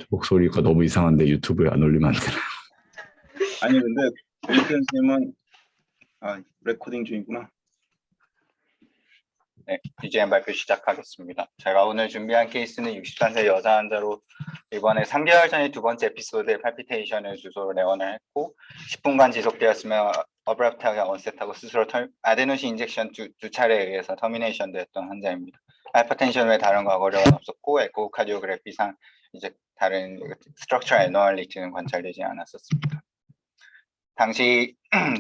목소리가 너무 이상한데 유튜브에 안 올리면 안 되나? 아니 근데 윈슨 선생님은 레코딩 중이구나. 네, BGM 발표 시작하겠습니다. 제가 오늘 준비한 케이스는 63세 여자 환자로 이번에 3개월 전에 두 번째 에피소드에 팔피테이션을 주소로 내원을 했고 10분간 지속되었으며 어브랩트하게 언셋하고 스스로 아데노신 인젝션 두 차례에 의해서 터미네이션 되었던 환자입니다. 하이퍼텐션 외 다른 과거력은 없었고 에코카디오그래피상 이제 다른 스트럭처 애너얼리티는 관찰되지 않았었습니다. 당시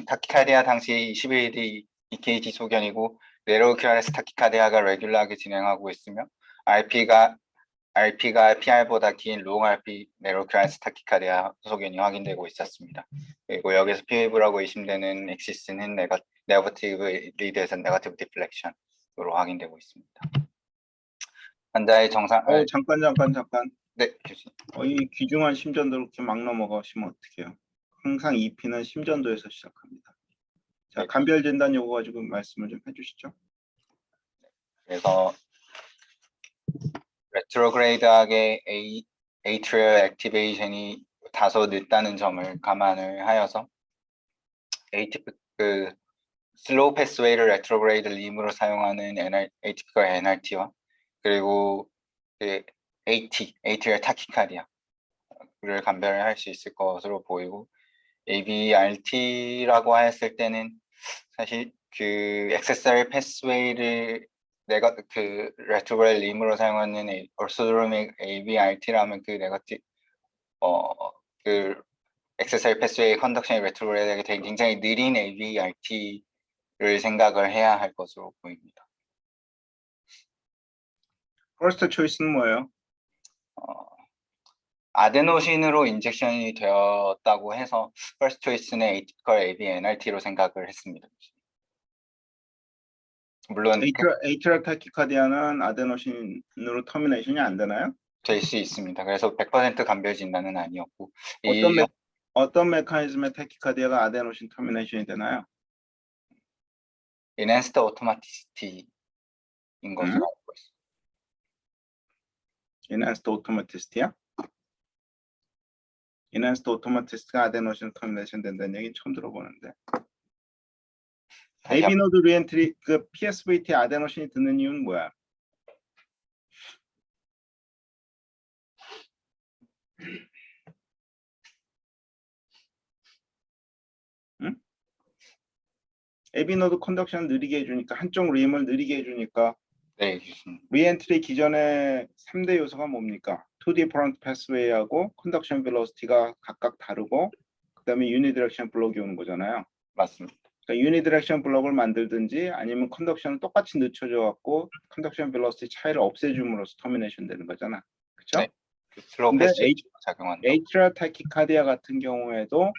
타키카디아 당시 21일 EKG 소견이고 네로우 QRS 타키카디아가 레귤러하게 진행하고 있으며 RP가 PR보다 긴 롱 RP 네로우 QRS 타키카디아 소견이 확인되고 있었습니다. 그리고 여기서 PW라고 의심되는 엑시스는 네거티브 리드에서 네거티브 디플렉션으로 확인되고 있습니다. 환자의 정상 잠깐. 네, 교수님. 이 귀중한 심전도를 이렇게 막 넘어가시면 어떡해요? 항상 EP는 심전도에서 시작합니다. 자, 네. 간별 진단 요거 가지고 말씀을 좀 해주시죠. 그래서 레트로그레이드하게 에이트리얼 액티베이션이 다소 늦다는 점을 감안을 하여서 슬로우 패스웨이를 레트로그레이드 림으로 사용하는 에이티피컬 NRT와 그리고 AT리얼 타키카디아를 감별을 할 수 있을 것으로 보이고 ABRT라고 하였을 때는 사실 그 액세서리 패스웨이를 내가 그 레트로그레이드 림으로 사용하는 orthodromic ABRT라면 그 액세서리 패스웨이 컨덕션이 레트로그레이드하게 되게 굉장히 느린 ABRT를 생각을 해야 할 것으로 보입니다. 퍼스트 초이스는 뭐예요? 아데노신으로 인젝션이 되었다고 해서 퍼스트 초이스는 에이티피컬 ABNRT로 생각을 했습니다. 물론 에이트리얼 타키카디아는 아데노신으로 터미네이션이 안 되나요? 될 수 있습니다. 그래서 100% 감별 진단은 아니었고 어떤 메커니즘의 타키카디아가 아데노신 터미네이션이 되나요? enhanced automaticity인 것으로 알고 있습니다. Enhanced automaticity야? Enhanced automaticity가 아데노신 터미네이션 된다는 얘기 처음 들어보는데. AB 노드 리엔트리 그 PSVT 아데노신이 듣는 이유는 뭐야? 응? AB 노드 컨덕션 느리게 해주니까 한쪽 림을 느리게 해주니까 네, 좋습니다. 리엔트리 기존의 3대 요소가 뭡니까? 2 different pathway하고 컨덕션 벨로시티가 각각 다르고 그다음에 유니디렉션 블록이 오는 거잖아요. 맞습니다. 그러니까 유니디렉션 블록을 만들든지 아니면 컨덕션을 똑같이 늦춰줘 갖고 컨덕션 벨로시티 차이를 없애줌으로써 터미네이션 되는 거잖아. 그렇죠? 네. 슬로우 근데 패스 작용한다. 에이트리얼 타키카디아 같은 경우에도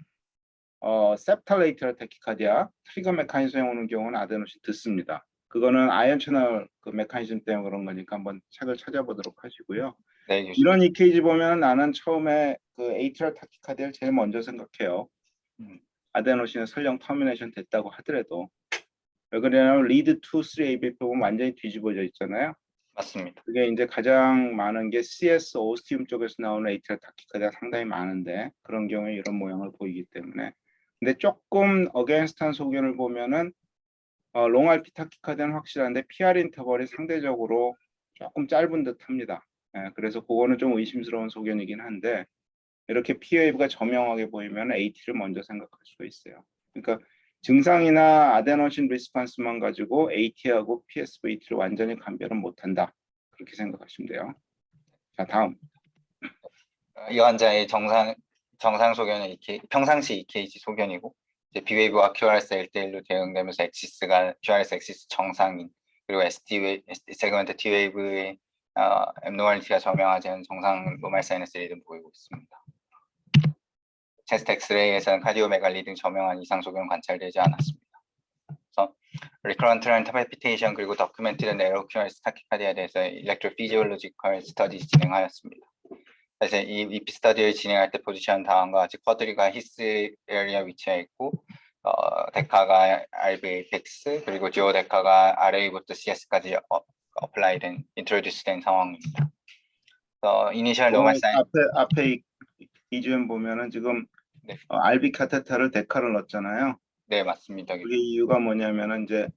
septal atrial tachycardia 트리거 메커니즘 오는 경우는 아데노신 듣습니다. 그거는 아이언 채널 그 메커니즘 때문에 그런 거니까 한번 책을 찾아보도록 하시고요. 네, 교수님. 이런 EKG 보면 나는 처음에 그 에이트리얼 타키카디아를 제일 먼저 생각해요. 아데노신은 설령 터미네이션 됐다고 하더라도 왜 그러냐면 리드 2, 3 ABP 보면 완전히 뒤집어져 있잖아요. 맞습니다. 그게 이제 가장 많은 게 CS 오스티움 쪽에서 나오는 에이트리얼 타키카디아가 상당히 많은데 그런 경우에 이런 모양을 보이기 때문에 근데 조금 어게인스트한 소견을 보면은 롱 RP 타키카디아는 확실한데 PR 인터벌이 상대적으로 조금 짧은 듯합니다. 그래서 그거는 좀 의심스러운 소견이긴 한데 이렇게 P웨이브가 저명하게 보이면 AT를 먼저 생각할 수가 있어요. 그러니까 증상이나 아데노신 리스폰스만 가지고 AT하고 PSVT를 완전히 감별은 못한다. 그렇게 생각하시면 돼요. 자, 다음. 이 환자의 정상 소견은 평상시 EKG 소견이고 이제 B웨이브와 QRS 1대1로 대응되면서 QRS 엑시스 정상인 그리고 세그먼트 T웨이브의 앱노멀리티가 저명하지 않은 정상 노멀 사이너스 리듬 보이고 있습니다. 체스트 엑스레이에서는 카디오메갈리 등 저명한 이상 소견은 관찰되지 않았습니다. 그래서 리커런트 렌터 팔피테이션 그리고 더큐멘티드 네로 QRS 타키카디아에 대해서 일렉트로피지올로지컬 스터디 진행하였습니다. 그래서 이 EP 스터디를 진행할 때 포지션 다음과 같이 쿼드리가 히스 에리아 위치해 있고 데카가 RB 에이펙스 그리고 지오 데카가 RA부터 CS까지 어플라이된 인트로듀스 된 상황입니다. 이니셜 노멀 사인. 앞에 이주연 보면은 지금 네. RB 카테터를 데카를 넣었잖아요. 네, 맞습니다. 그게 이유가 뭐냐면은 이제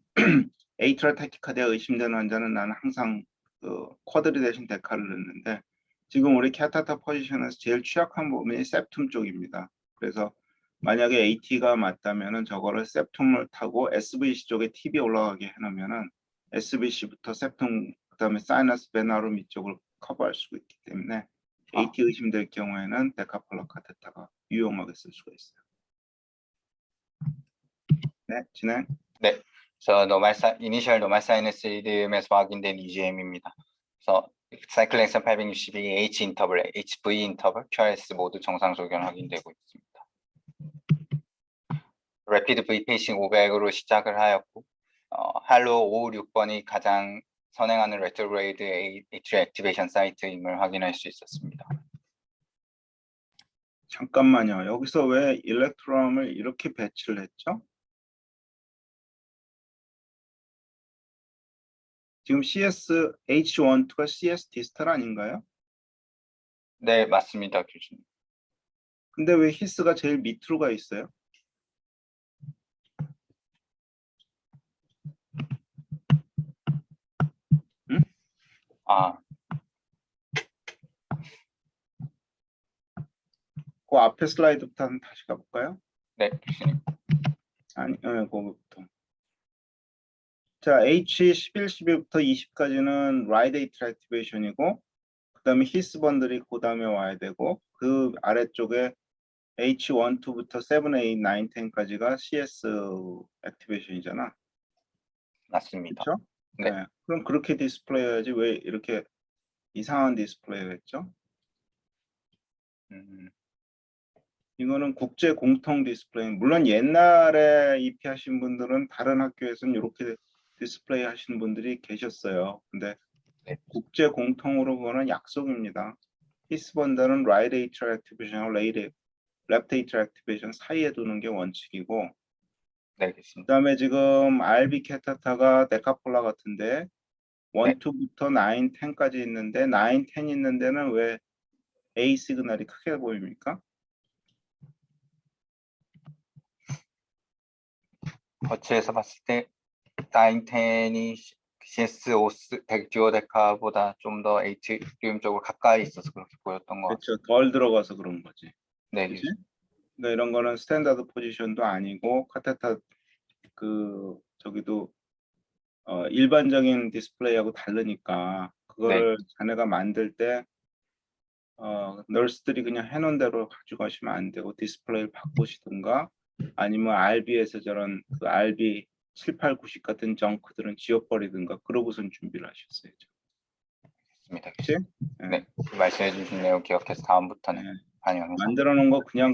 에이트럴 타키카르디아 의심되는 환자는 나는 항상 그 쿼드리 대신 데카를 넣는데 지금 우리 카테터 포지션에서 제일 취약한 부분이 septum 쪽입니다. 그래서 만약에 AT가 맞다면은 저거를 septum을 타고 SVC 쪽에 팁이 올라가게 해놓으면은 SVC부터 septum 그다음에 사이너스 베나룸 이쪽을 커버할 수가 있기 때문에 AT 의심될 경우에는 데카폴라 카테터가 유용하게 쓸 수가 있어요. 네, 진행. 네, 그래서 이니셜 노멀 사이너스 리듬에서 확인된 EGM입니다. 그래서 사이클 렉션 862 H 인터벌, HV 인터벌, QRS 모두 정상 소견 확인되고 있습니다. 래피드 V 페이싱 500으로 시작을 하였고 할로 556번이 가장 선행하는 레트로그레이드 A트리 액티베이션 사이트임을 확인할 수 있었습니다. 잠깐만요. 여기서 왜 일렉트럼을 이렇게 배치를 했죠? 지금 CS H12가 CS 디스탈 아닌가요? 네, 맞습니다, 교수님. 근데 왜 히스가 제일 밑으로 가 있어요? 응? 그 앞에 슬라이드부터 한번 다시 가볼까요? 네, 교수님. 아니, 그거부터. 자, H11, 12부터 20까지는 라이드 에이트 액티베이션이고 그 다음에 히스 번들이 그 다음에 와야 되고 그 아래쪽에 H12부터 7, 8, 9, 10까지가 CS 액티베이션이잖아. 맞습니다. 그렇죠? 네. 네. 그럼 그렇게 디스플레이 해야지 왜 이렇게 이상한 디스플레이를 했죠? 이거는 국제 공통 디스플레이. 물론 옛날에 입히하신 분들은 다른 학교에서는 이렇게 디스플레이 하시는 분들이 계셨어요. 근데 네. 국제 공통으로 그거는 약속입니다. 히스번더는 라이트 에이트럴 액티베이션하고 레프트 에이트럴 액티베이션 사이에 두는 게 원칙이고 네, 그 교수님. 다음에 지금 RB 캐타타가 데카폴라 같은데 1, 네. 2부터 9, 10까지 있는데 9, 10 있는 데는 왜 A 시그널이 크게 보입니까? 거치에서 봤을 때 9, 10이 CS 오스 듀오 데카보다 좀 더 H리움 쪽으로 가까이 있어서 그렇게 보였던 것 같아요. 그렇죠. 덜 들어가서 그런 거지. 네, 그치? 교수님. 그러니까 이런 거는 스탠다드 포지션도 아니고 카테타 저기도 일반적인 디스플레이하고 다르니까 그거를 자네가 만들 때 널스들이 그냥 해놓은 대로 가지고 가시면 안 되고 디스플레이를 바꾸시든가 아니면 RB에서 저런 그 RB 7, 8, 90 같은 정크들은 지워버리든가 그러고선 준비를 하셨어야죠. 맞습니다. 그치? 네, 말씀해 주신 내용 기억해서 다음부터는 네. 반영해서 만들어 놓은 거 그냥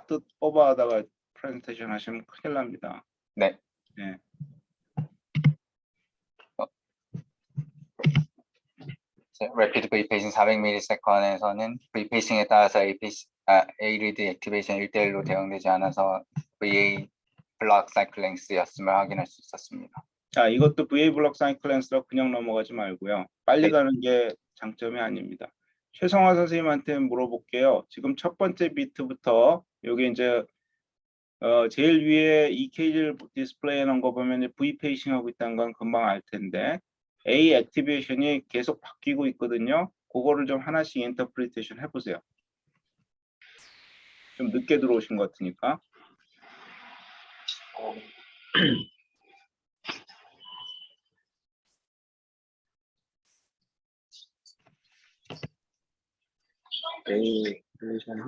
뜻 뽑아 하다가 프레젠테이션 하시면 큰일 납니다. 네. 네. 래피드 브리페이싱 400ms에서는 브리페이싱에 따라서 A-리드 액티베이션 1대1로 대응되지 않아서 VA 블록 사이클 랭스였음을 확인할 수 있었습니다. 자, 이것도 VA 블록 사이클 렌스로 그냥 넘어가지 말고요. 빨리 네. 가는 게 장점이 아닙니다. 최성화 선생님한테 물어볼게요. 지금 첫 번째 비트부터 여기 이제 제일 위에 EKG를 디스플레이 해놓은 거 보면 V 페이싱 하고 있다는 건 금방 알 텐데 A 액티베이션이 계속 바뀌고 있거든요. 그거를 좀 하나씩 인터프리테이션 해보세요. 좀 늦게 들어오신 것 같으니까. A 플레이션이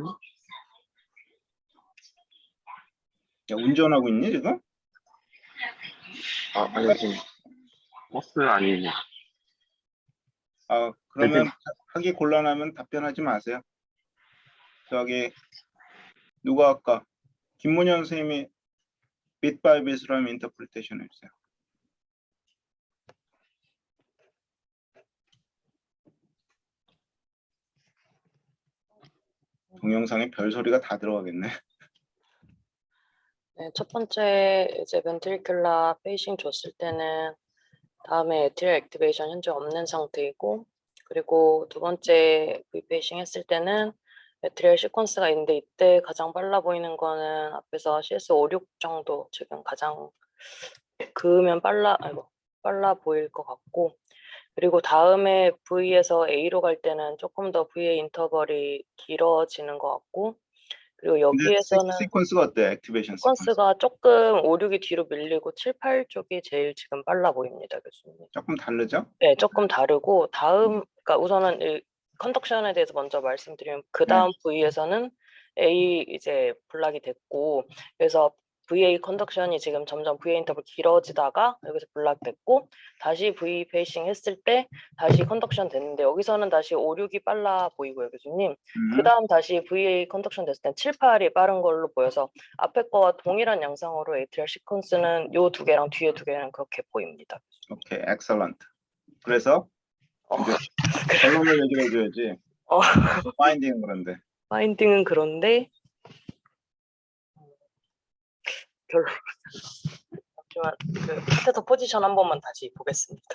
야, 운전하고 있니 지금? 아니 지금 버스 아니에요. 그러면 하기 곤란하면 답변하지 마세요. 저기 누가 아까 김문현 선생님이 bit by bit으로 하면 인터프리테이션 해주세요. 동영상에 별소리가 다 들어가겠네. 네, 첫 번째 이제 벤트리큘라 페이싱 줬을 때는 다음에 에트리얼 액티베이션 현재 없는 상태이고 그리고 두 번째 V페이싱 했을 때는 매트리얼 시퀀스가 있는데 이때 가장 빨라 보이는 거는 앞에서 CS56 정도 지금 가장 그으면 빨라 보일 것 같고, 그리고 다음에 V에서 A로 갈 때는 조금 더 V의 인터벌이 길어지는 것 같고, 그리고 근데 여기에서는 시퀀스가 어때? 액티베이션 시퀀스. 시퀀스가 조금 5, 6이 뒤로 밀리고 7, 8 쪽이 제일 지금 빨라 보입니다, 교수님. 조금 다르죠? 네, 조금 다르고 그러니까 우선은 이 컨덕션에 대해서 먼저 말씀드리면 그 다음 V에서는 A 이제 블락이 됐고, 그래서 VA 컨덕션이 지금 점점 VA 인터벌 길어지다가 여기서 블락됐고, 다시 V 페이싱 했을 때 다시 컨덕션 됐는데 여기서는 다시 5, 6이 빨라 보이고요, 교수님. 그 다음 다시 VA 컨덕션 됐을 땐 7, 8이 빠른 걸로 보여서 앞에 거와 동일한 양상으로 에이트리얼 시퀀스는 요 두 개랑 뒤에 두 개는 그렇게 보입니다. 오케이, 엑셀런트. 그래서 어, 이제 결론을 얘기를 해줘야지. 어. 파인딩은 그런데. 파인딩은 그런데 별로. 잠시만 그 밑에서 포지션 한 번만 다시 보겠습니다.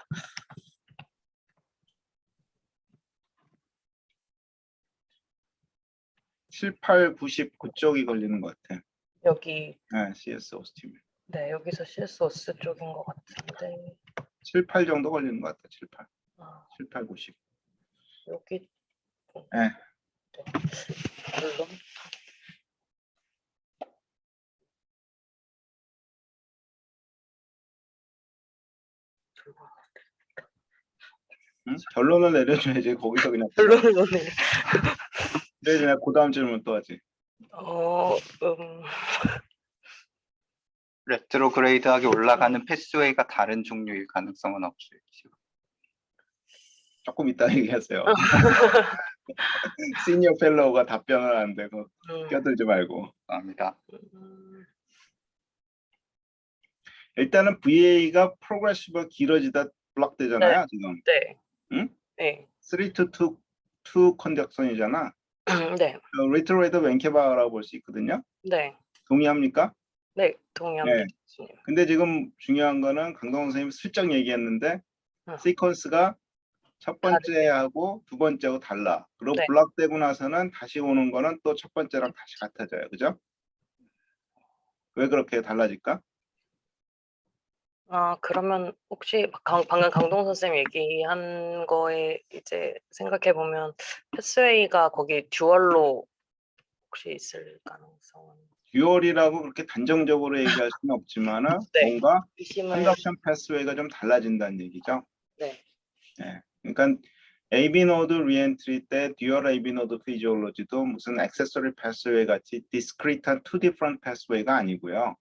칠, 8, 90 그쪽이 걸리는 것 같아. 여기 네, CS 오스팀. 네 여기서 CSOS 쪽인 것 같은데 7, 8 정도 걸리는 것 같아. 7, 8. 아, 7, 8, 90. 여기 네. 물론 응? 결론을 내려줘야지. 거기서 그냥. 결론을 못 내려. 그래야지 내가 그 다음 질문 또 하지. 레트로그레이드하게 올라가는 패스웨이가 다른 종류일 가능성은 없어요. 지금. 조금 이따 얘기하세요. 시니어 펠로우가 답변을 하는데 그거 껴들지 말고. 감사합니다. 일단은 VA가 프로그레시브가 길어지다 블락되잖아요. 지금. 네. 응? 네. 3 to 2 컨덕션이잖아. 네. 리트로레이드 웬케바라고 볼 수 있거든요. 네. 동의합니까? 네. 동의합니다. 네. 근데 지금 중요한 거는 강동원 선생님이 슬쩍 얘기했는데 시퀀스가 첫 번째하고 두 번째하고 달라. 그리고 네. 블락되고 나서는 다시 오는 거는 또 첫 번째랑 다시 같아져요. 그죠? 왜 그렇게 달라질까? 그러면 혹시 방금 강동 선생님 얘기한 거에 이제 생각해 보면 패스웨이가 거기 듀얼로 혹시 있을 가능성은 듀얼이라고 그렇게 단정적으로 얘기할 수는 없지만은 네. 뭔가 의심을 컨덕션 패스웨이가 좀 달라진다는 얘기죠. 네. 네. 그러니까 AB 노드 리엔트리 때 듀얼 AB 노드 피지올로지도 무슨 액세서리 패스웨이 같이 디스크리트한 two different 패스웨이가 아니고요.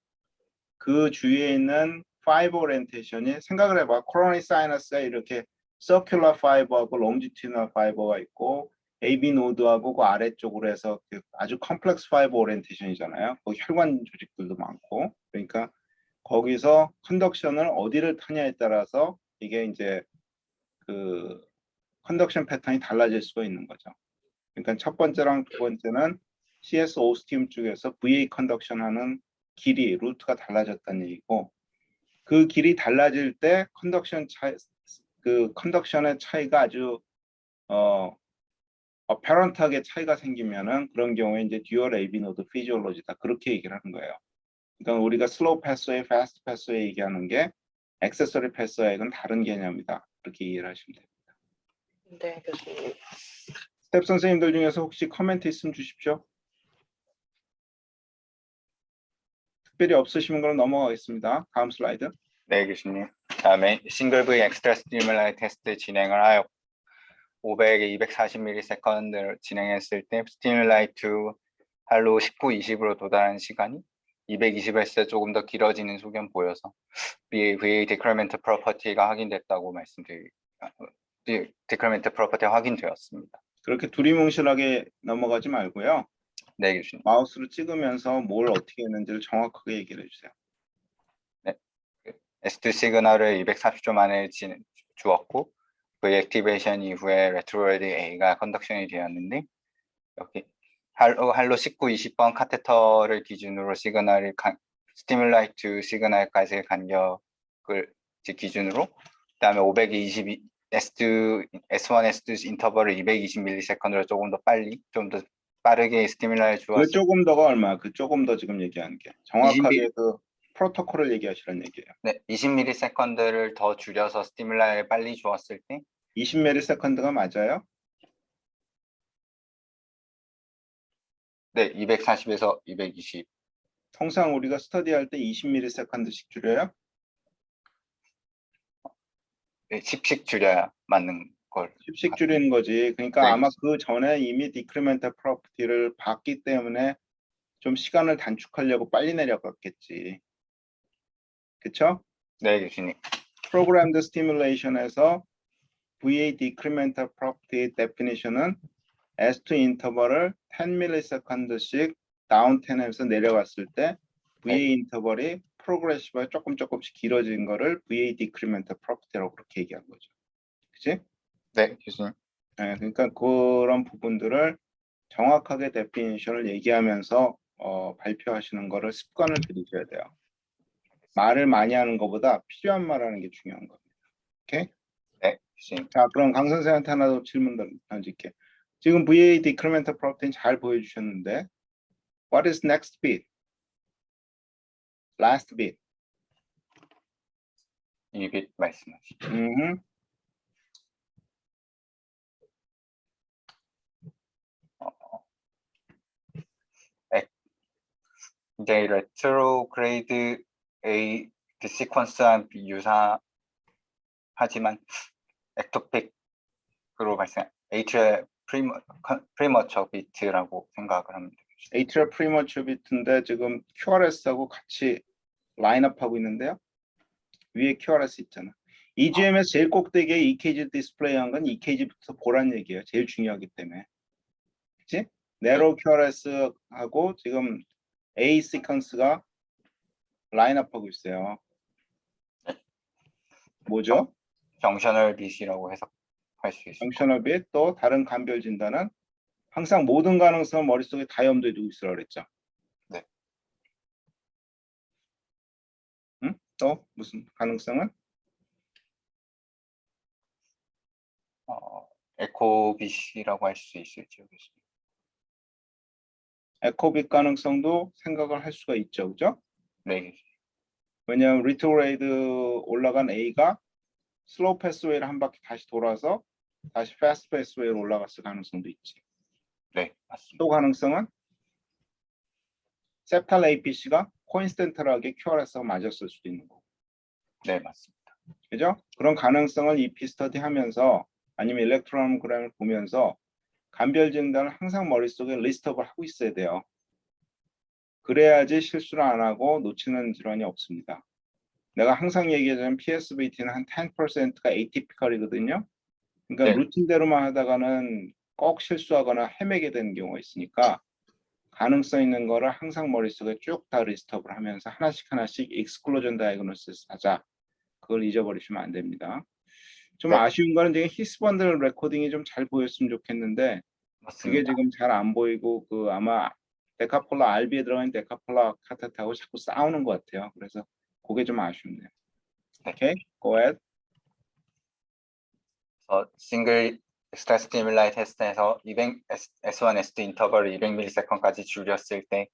그 주위에 있는 파이버 오리엔테이션이 생각을 해봐. 코로니 사이너스가 이렇게 서큘러 파이버하고 롱지튜디널 파이버가 있고 AB 노드하고 그 아래쪽으로 해서 아주 컴플렉스 파이버 오리엔테이션이잖아요. 거기 혈관 조직들도 많고. 그러니까 거기서 컨덕션을 어디를 타냐에 따라서 이게 이제 그 컨덕션 패턴이 달라질 수가 있는 거죠. 그러니까 첫 번째랑 두 번째는 CS 오스티움 쪽에서 VA 컨덕션 하는 길이, 루트가 달라졌다는 얘기고, 그 길이 달라질 때 컨덕션의 차이가 아주 어페런트하게 차이가 생기면은 그런 경우에 이제 듀얼 AB 노드 피지올로지다, 그렇게 얘기를 하는 거예요. 그러니까 우리가 슬로우 패스웨이, 패스트 패스웨이 얘기하는 게 액세서리 패스웨이는 다른 개념이다, 그렇게 이해를 하시면 됩니다. 네, 교수님. 스텝 선생님들 중에서 혹시 코멘트 있으면 주십시오. 특별히 없으시면 그럼 넘어가겠습니다. 다음 슬라이드. 네, 교수님. 다음에 싱글 V 엑스트라 스티뮬라이 테스트 진행을 하여 500에 240ms를 진행했을 때 스티뮬라이 to 할로 19, 20으로 도달하는 시간이 220Hz 조금 더 길어지는 소견 보여서 VA 디크리멘트 프로퍼티가 확인됐다고 디크리멘트 프로퍼티가 확인되었습니다. 그렇게 두리뭉실하게 넘어가지 말고요. 네, 교수님. 마우스로 찍으면서 뭘 어떻게 했는지를 정확하게 얘기를 해주세요. 네. S2 시그널을 240초 만에 주었고 V 액티베이션 이후에 레트로레드 A가 컨덕션이 되었는데 여기 할로 19, 20번 카테터를 기준으로 스티뮬라이 투 시그널까지의 간격을 기준으로 그다음에 S1, S2 인터벌을 220ms로 조금 더 빨리, 좀 더 빠르게 스티뮬라를 그 주었을 조금 더가 얼마? 그 조금 더 지금 얘기하는 게 정확하게 그 프로토콜을 얘기하시는 얘기예요. 네, 20ms를 더 줄여서 스티뮬라를 빨리 주었을 때 20ms가 맞아요? 네, 240에서 220. 통상 우리가 스터디할 때 20ms씩 줄여요? 네, 10씩 줄여야 맞는 걸. 10씩 줄이는 거지. 그러니까 네. 아마 그 전에 이미 디크리멘탈 프로퍼티를 봤기 때문에 좀 시간을 단축하려고 빨리 내려갔겠지. 그쵸? 네, 교수님. 프로그램드 스티뮬레이션에서 VA 디크리멘탈 프로퍼티 데피니션은 S2 인터벌을 10ms씩 다운 10에서 내려갔을 때 VA 인터벌이 프로그레시브가 조금씩 길어진 거를 VA 디크리멘탈 프로퍼티라고 그렇게 얘기한 거죠. 그치? 네, 교수님. 네, 그러니까 그런 부분들을 정확하게 데피니션을 얘기하면서 발표하시는 거를 습관을 들이셔야 돼요. 말을 많이 하는 것보다 필요한 말 하는 게 중요한 겁니다. 오케이? 네, 교수님. 자, 그럼 강 선생한테 하나 더 질문 던질게. 지금 VA 디크리멘탈 프로퍼티는 잘 보여주셨는데 What is next bit? Last bit? 이빗 말씀하시죠. 이제 레트로그레이드 A 그 시퀀스와 유사하지만 엑토픽으로 발생 A트리얼 프리머처 비트라고 생각을 합니다. Atrial premature bit인데 지금 QRS하고 같이 라인업하고 있는데요. 위에 QRS 있잖아. EGM에서 제일 꼭대기에 EKG 디스플레이한 건 EKG부터 보란 얘기예요. 제일 중요하기 때문에. 그치? 네로 QRS하고 지금 A 시퀀스가 라인업하고 있어요. 뭐죠? 정셔널 빛이라고 해석할 수 있습니다. 정셔널 빛, 또 다른 감별 진단은 항상 모든 가능성을 머릿속에 다 염두에 두고 있으라 그랬죠. 네. 응? 또 무슨 가능성은? 에코빛이라고 할 수 있을지요, 교수님. 에코빅 가능성도 생각을 할 수가 있죠. 그죠? 네, 왜냐하면 리트로레이드 올라간 A가 슬로우 패스웨이를 한 바퀴 다시 돌아서 다시 패스트 패스웨이로 올라갔을 가능성도 있지. 네, 맞습니다. 또 가능성은 septal APC가 코인스텐트하게 QRS가 맞았을 수도 있는 거고. 네, 맞습니다. 그죠? 그런 가능성을 EP 스터디 하면서 아니면 일렉트로그램을 보면서 감별 진단을 항상 머릿속에 리스트업을 하고 있어야 돼요. 그래야지 실수를 안 하고 놓치는 질환이 없습니다. 내가 항상 얘기하자면 PSVT는 한 10%가 atypical이거든요. 그러니까 네. 루틴대로만 하다가는 꼭 실수하거나 헤매게 되는 경우가 있으니까 가능성 있는 거를 항상 머릿속에 쭉 다 리스트업을 하면서 하나씩 익스클루전 다이그노시스 하자. 그걸 잊어버리시면 안 됩니다. 좀 네. 아쉬운 거는 지금 히스번들 레코딩이 좀 잘 보였으면 좋겠는데 그게 맞습니다. 지금 잘 안 보이고 그 아마 데카폴라 RB에 들어간 데카폴라 카타타하고 자꾸 싸우는 것 같아요. 그래서 그게 좀 아쉽네요. 네. 오케이, go ahead. 싱글 엑스트라 스티뮬라이 테스트에서 S1, S2 인터벌을 200ms까지 줄였을 때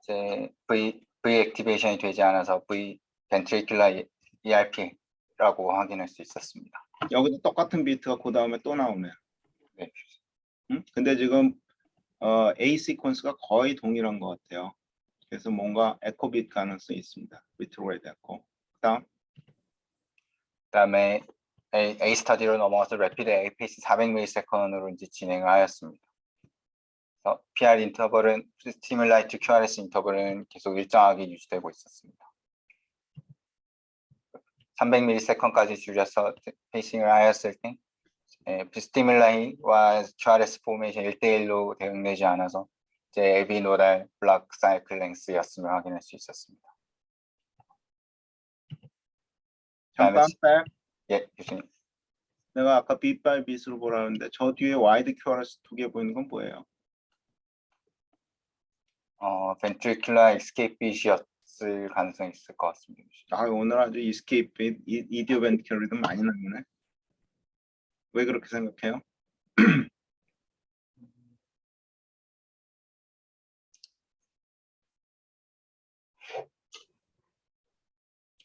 이제 V 액티베이션이 되지 않아서 V 벤트리큘라 ERP라고 확인할 수 있었습니다. 여기도 똑같은 비트가 그 다음에 또 나오네요. 네. 근데 지금 A 시퀀스가 거의 동일한 것 같아요. 그래서 뭔가 에코 비트 가능성이 있습니다. 리트로레이드 에코. 그다음에 A 스터디로 넘어가서 래피드 A 페이스 400ms으로 이제 진행을 하였습니다. 그래서 PR 인터벌은 스티뮬라이 투 QRS 인터벌은 계속 일정하게 유지되고 있었습니다. 300ms까지 줄여서 페이싱을 하였을 때 스티뮬라이와 QRS 포메이션 1대1로 대응되지 않아서 이제 LV 노달 블락 사이클 랭스였음을 확인할 수 있었습니다. 잠깐 백. 예, 교수님. 내가 아까 빛발 빛으로 보라는데 저 뒤에 와이드 QRS 2개 보이는 건 뭐예요? 벤트리큘라 escape 빛이었을 있을 가능성이 있을 것 같습니다. 아, 오늘 아주 이스케이프 이디오벤티컬 리듬 많이 나오네. 왜 그렇게 생각해요?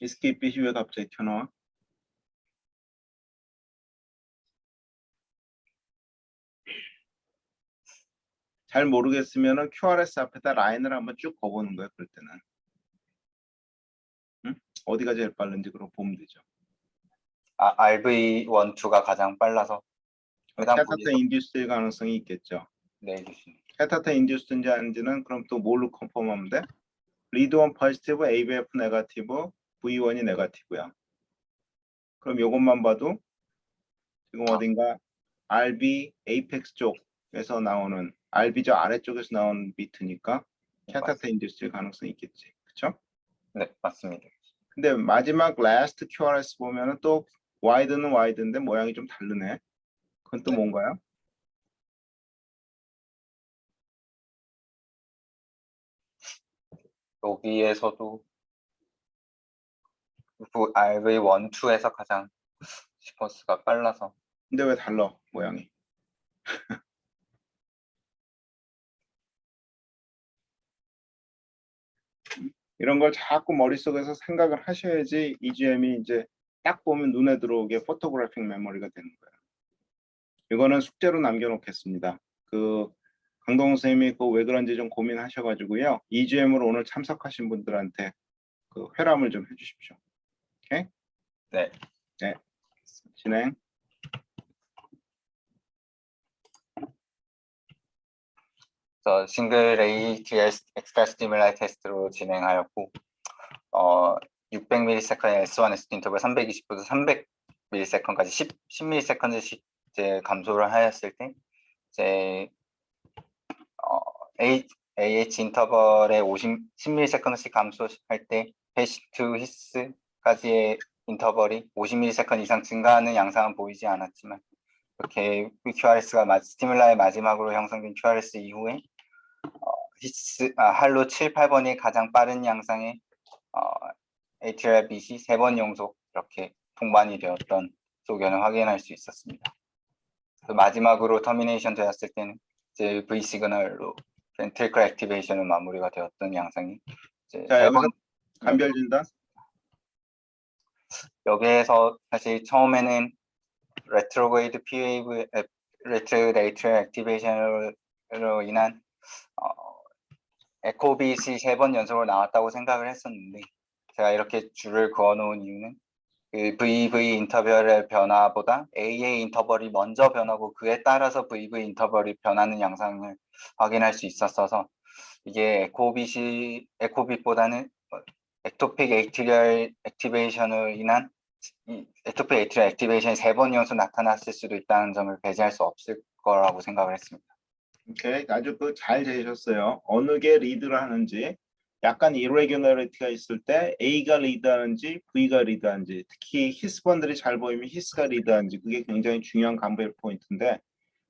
이스케이프 왜 갑자기 튀어나와? 잘 모르겠으면은 QRS 앞에다 라인을 한번 쭉 그어보는 거예요. 그럴 때는. 응? 어디가 제일 빠른지 그럼 보면 되죠. RV12가 가장 빨라서 해당 캐타타 부위에서 인듀스일 가능성이 있겠죠. 네, 교수님. 캐타타 인듀스인지 아닌지는 그럼 또 뭘로 컨펌하면 돼? 리드1 포지티브, ABF 네거티브, V1이 네거티브야. 그럼 이것만 봐도 지금 어딘가 RB 에이펙스 쪽에서 나오는 RB 저 아래쪽에서 나오는 비트니까 캐타타 인듀스일 가능성이 있겠지. 그렇죠? 네, 맞습니다. 근데 마지막 라스트 QRS 보면은 또 와이드는 와이드인데 모양이 좀 다르네. 그건 또 네. 뭔가요? 여기에서도 RV1, 2에서 가장 시퀀스가 빨라서 근데 왜 달라 모양이? 이런 걸 자꾸 머릿속에서 생각을 하셔야지 EGM이 이제 딱 보면 눈에 들어오게 포토그래픽 메모리가 되는 거예요. 이거는 숙제로 남겨놓겠습니다. 그 강동원 선생님이 그 왜 그런지 좀 고민하셔가지고요. EGM으로 오늘 참석하신 분들한테 그 회람을 좀 해주십시오. 오케이? 네. 네. 진행. 그래서 싱글 ATS 엑스트라 스티뮬라이 테스트로 진행하였고 600ms S1, S2 인터벌 320부터 300ms까지 10ms씩 이제 감소를 하였을 때 이제 AH 인터벌의 10ms씩 감소할 때 패시 투 히스까지의 인터벌이 50ms 이상 증가하는 양상은 보이지 않았지만 이렇게 QRS가 스티뮬라의 마지막으로 형성된 QRS 이후에 할로 7, 8번이 가장 빠른 양상의 ATR 빛이 3번 연속 이렇게 동반이 되었던 소견을 확인할 수 있었습니다. 마지막으로 터미네이션 되었을 때는 이제 V 시그널로 벤트리클 액티베이션을 마무리가 되었던 양상이 이제 자, 여기서 3번 감별 진단. 여기에서 사실 처음에는 레트로그레이드 P-웨이브 레트로그레이드 ATR 액티베이션으로 인한 에코빗이 3번 연속으로 나왔다고 생각을 했었는데 제가 이렇게 줄을 그어놓은 이유는 그 VV 인터벌의 변화보다 AA 인터벌이 먼저 변하고 그에 따라서 VV 인터벌이 변하는 양상을 확인할 수 있었어서 이게 에코빗보다는 엑토픽 에이트리얼 액티베이션으로 인한 엑토픽 에이트리얼 액티베이션이 3번 연속 나타났을 수도 있다는 점을 배제할 수 없을 거라고 생각을 했습니다. 오케이, 아주 그 잘 되셨어요. 어느 게 리드를 하는지, 약간 irregularity가 있을 때 A가 리드하는지 V가 리드하는지, 특히 히스번들이 잘 보이면 히스가 리드하는지 그게 굉장히 중요한 감별 포인트인데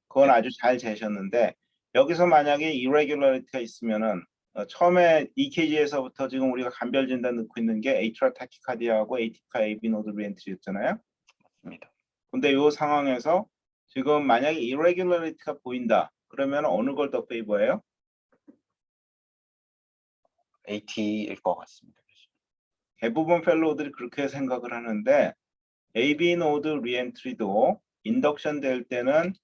그건 아주 잘 재셨는데 여기서 만약에 irregularity가 있으면은 처음에 EKG에서부터 지금 우리가 감별 진단 넣고 있는 게 에이트럴 타키카디아하고 에이티카 AB 노드 리엔트리였잖아요. 맞습니다. 근데 이 상황에서 지금 만약에 irregularity가 보인다. 그러면 어느 걸 더 페이버예요? AT일 것 같습니다. 대부분 펠로우들이 그렇게 생각을 하는데 AB 노드 리엔트리도 인덕션 될 때는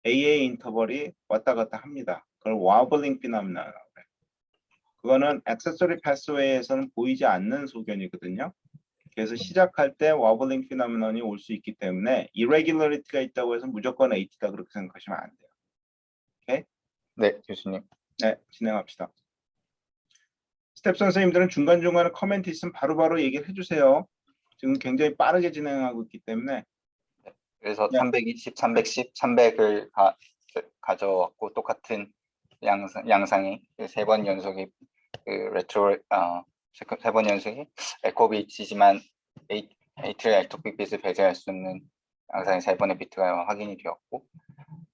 AA 인터벌이 왔다 갔다 합니다. 그걸 워블링 피노미나라고 해요. 그거는 액세서리 패스웨이에서는 보이지 않는 소견이거든요. 그래서 시작할 때 워블링 피노미넌이 올 수 있기 때문에 irregularity가 있다고 해서 무조건 AT다 그렇게 생각하시면 안 돼요. 오케이? 네, 교수님. 네, 진행합시다. 스텝 선생님들은 중간중간에 코멘트 있으면 바로바로 얘기를 해주세요. 지금 굉장히 빠르게 진행하고 있기 때문에. 그래서 네. 320, 310, 300을 가져왔고 똑같은 양상이 3번 연속의 그 레트로 3번 연속의 에코빗이지만 에이트리얼 액토픽 빛을 배제할 수 없는 양상의 3번의 비트가 확인이 되었고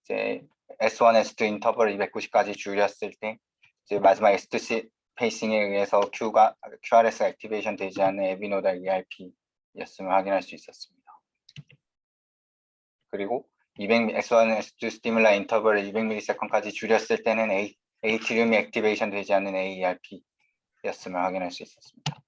이제 S1, S2 인터벌 290까지 줄였을 때 이제 마지막 S2 페이싱에 의해서 QRS 액티베이션 되지 않는 에비노달 ERP였음을 확인할 수 있었습니다. 그리고 S1, S2 스티뮬라 인터벌을 200ms까지 줄였을 때는 에이트리움이 액티베이션 되지 않는 AERP였음을 확인할 수 있었습니다.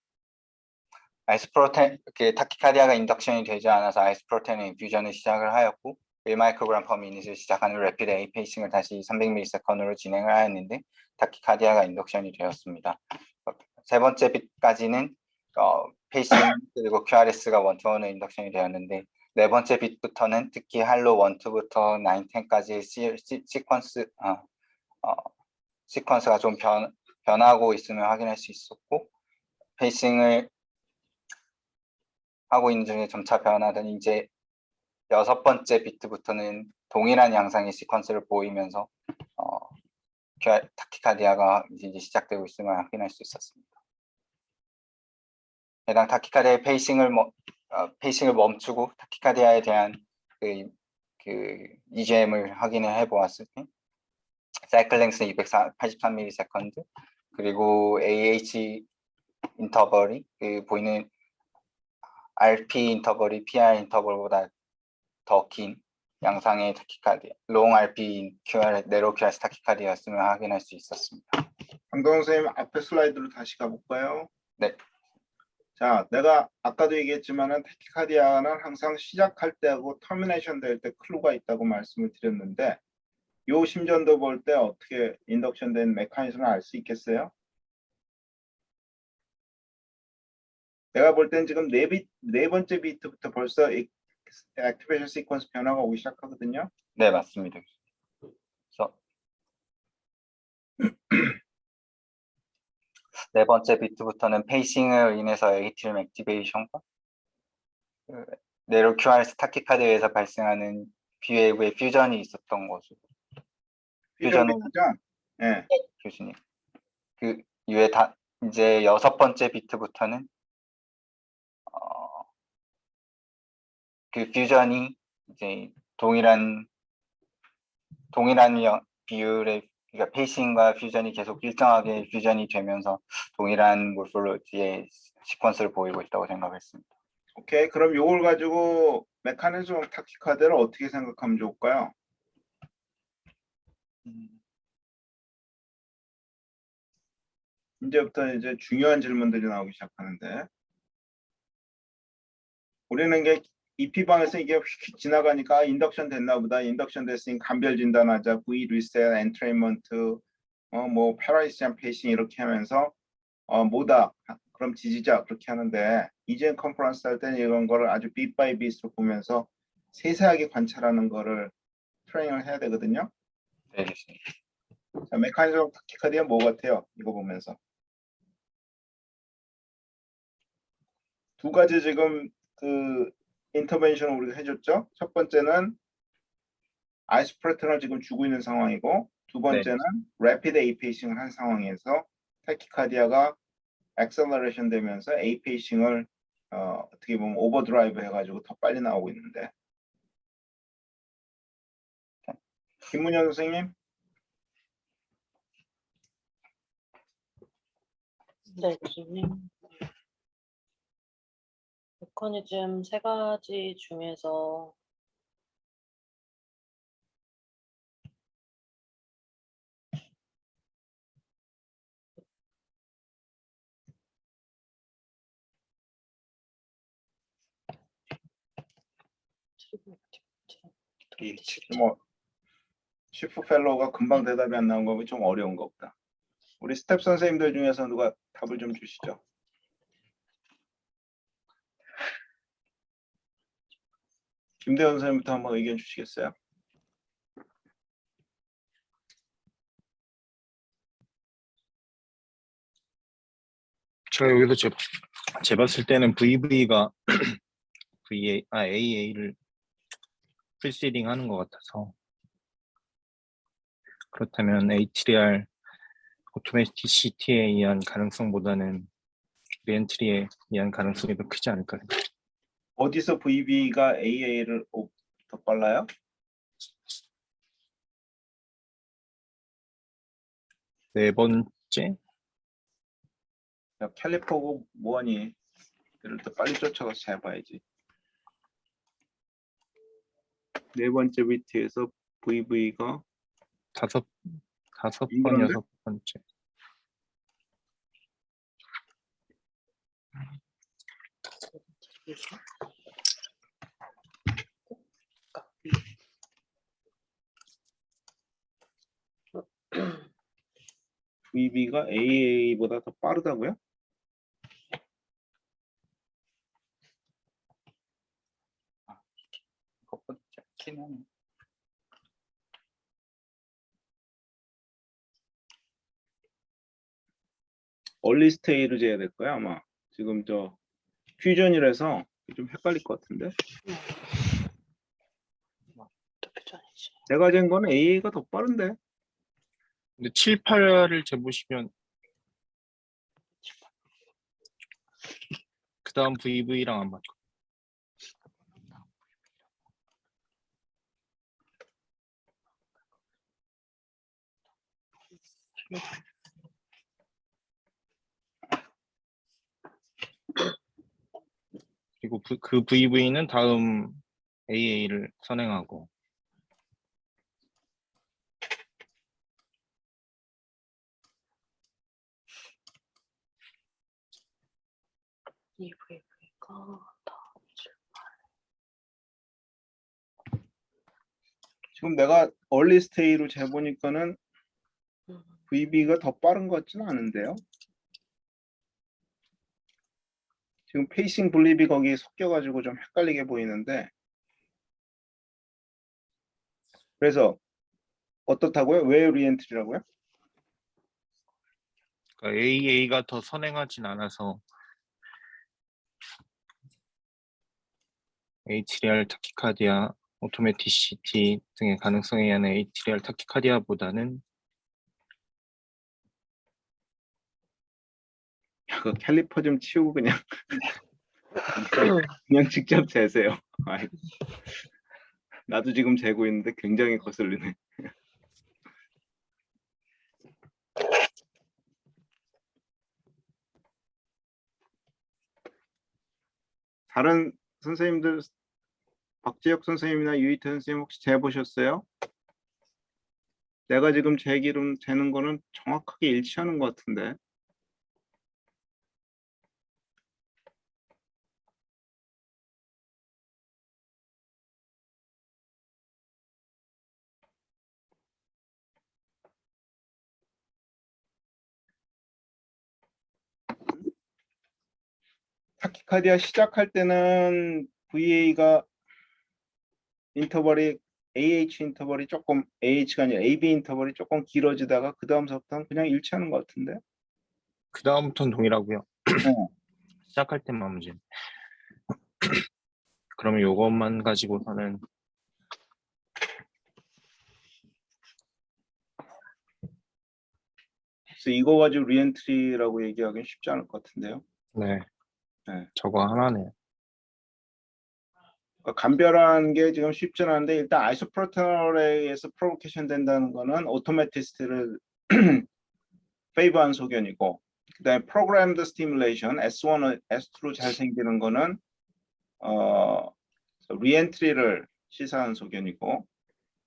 아이소프로텐, 타키카디아가 인덕션이 되지 않아서 아이소프로텐 인퓨전을 시작을 하였고 1마이크로그램 퍼 미닛을 시작하는 래피드 A 페이싱을 다시 300ms으로 진행을 하였는데 타키카디아가 인덕션이 되었습니다. 세 번째 빛까지는 페이싱 그리고 QRS가 원투원으로 인덕션이 되었는데 네 번째 빛부터는 특히 할로 1, 2부터 9, 10까지 시퀀스가 좀 변하고 있음을 확인할 수 있었고 페이싱을 하고 있는 중에 점차 변하던 이제 여섯 번째 비트부터는 동일한 양상의 시퀀스를 보이면서 타키카디아가 이제 시작되고 있음을 확인할 수 있었습니다. 해당 타키카디아의 페이싱을 멈추고 타키카디아에 대한 그 EGM을 확인을 해보았을 때 사이클 랭스는 283ms 그리고 AH 인터벌이 보이는 RP 인터벌이 PR 인터벌보다 더 긴 양상의 타키카디아, 롱 RP 네로 QRS 타키카디아였음을 확인할 수 있었습니다. 강동원 선생님 앞에 슬라이드로 다시 가볼까요? 네. 자, 내가 아까도 얘기했지만은 타키카디아는 항상 시작할 때하고 터미네이션 될 때 클루가 있다고 말씀을 드렸는데 요 심전도 볼 때 어떻게 인덕션 된 메커니즘을 알 수 있겠어요? 내가 볼 땐 지금 네 번째 비트부터 벌써 액티베이션 시퀀스 변화가 오기 시작하거든요. 네, 맞습니다. 그래서 네 번째 비트부터는 페이싱을 인해서 ATM 액티베이션과 네로 QRS 타키카드에서 발생하는 B웨이브의 퓨전이 있었던 것으로. 퓨전은 네. 교수님. 그 이후에 이제 여섯 번째 비트부터는 그 퓨전이 이제 동일한 비율의 그러니까 페이싱과 퓨전이 계속 일정하게 퓨전이 되면서 동일한 모르폴로지의 시퀀스를 보이고 있다고 생각했습니다. 오케이, 그럼 요걸 가지고 메커니즘 오브 타키카드를 어떻게 생각하면 좋을까요? 이제부터 이제 중요한 질문들이 나오기 시작하는데 우리는 이게 EP방에서 이게 휙 지나가니까 인덕션 됐나 보다. 인덕션 됐으니 감별 진단하자. V 리셋, 엔트레인먼트, 뭐 패라이시안 페이싱 이렇게 하면서 뭐다. 그럼 지지자 그렇게 하는데 이젠 컨퍼런스 할 때는 이런 거를 아주 빗 바이 빗으로 보면서 세세하게 관찰하는 거를 트레이닝을 해야 되거든요. 네, 교수님. 자, 메커니즘 오브 타키카디아 뭐 같아요? 이거 보면서 두 가지 지금 그 인터벤션을 우리가 해줬죠. 첫 번째는 아이소프레트를 지금 주고 있는 상황이고 두 번째는 래피드 A 페이싱을 한 상황에서 타키카디아가 액셀러레이션 되면서 A 페이싱을 어떻게 보면 오버드라이브 해가지고 더 빨리 나오고 있는데 김문현 선생님. 네, 교수님. 메커니즘 세 가지 중에서 뭐 시프 펠로우가 금방 대답이 안 나온 거면 좀 어려운 거 보다. 우리 스텝 선생님들 중에서 누가 답을 좀 주시죠. 김대현 선생님부터 한번 의견 주시겠어요? 제가 여기서 제 봤을 때는 VV가 AA를 프리시딩 하는 것 같아서 그렇다면 HDR 오토매티시티에 의한 가능성보다는 리엔트리에 의한 가능성이 더 크지 않을까요? 어디서 VB가 AA를 더 빨라요? 네 번째 야, 캘리퍼고 뭐하니? 이럴 때 빨리 쫓아가서 잘 봐야지. 네 번째 비트에서 VV가 다섯 번, 이건데? 6번째. VV가 AA보다 더 빠르다고요? 그것보다 키는 얼리 스테이를 재야 될 거야 아마. 지금 저 퓨전이라서 좀 헷갈릴 것 같은데. 또 표전이지. 내가 잰 거는 AA가 더 빠른데. 근데 7, 8을 재보시면 그 다음 VV랑 안 맞고. 그리고 그 VV는 다음 AA를 선행하고. 이 VV가 지금 내가 얼리 스테이로 재보니까는 VB가 더 빠른 것 같지는 않은데요. 지금 페이싱 블립이 거기 섞여가지고 좀 헷갈리게 보이는데. 그래서 어떻다고요? 왜 리엔트리라고요? 그러니까 AA가 더 선행하진 않아서 HDR 타키카디아, 오토매티시티 등의 가능성에 의한 HDR 타키카디아보다는 그 캘리퍼 좀 치우고 그냥 그냥 직접 재세요. 아이, 나도 지금 재고 있는데 굉장히 거슬리네. 다른 선생님들, 박재혁 선생님이나 유희태 선생님 혹시 재보셨어요? 내가 지금 재기로 재는 거는 정확하게 일치하는 것 같은데. 타키카디아 시작할 때는 VA가 인터벌이 AH 인터벌이 조금 AH가 아니라 AB 인터벌이 조금 길어지다가 그 다음부터는 그냥 일치하는 것 같은데. 그 다음부터는 동일하고요. 어. 시작할 때만 문제. 그러면 요것만 가지고서는 그래서 이거 가지고 리엔트리라고 얘기하기는 쉽지 않을 것 같은데요. 네, 네. 저거 하나네요. 그러니까 간별한 게 지금 쉽지는 않은데 일단 아이소프로테널에 의해서 프로보케이션 된다는 거는 오토매티스트를 페이버한 소견이고, 그다음에 프로그램드 스티뮬레이션 S1, S2로 잘 생기는 거는 리엔트리를 시사하는 소견이고,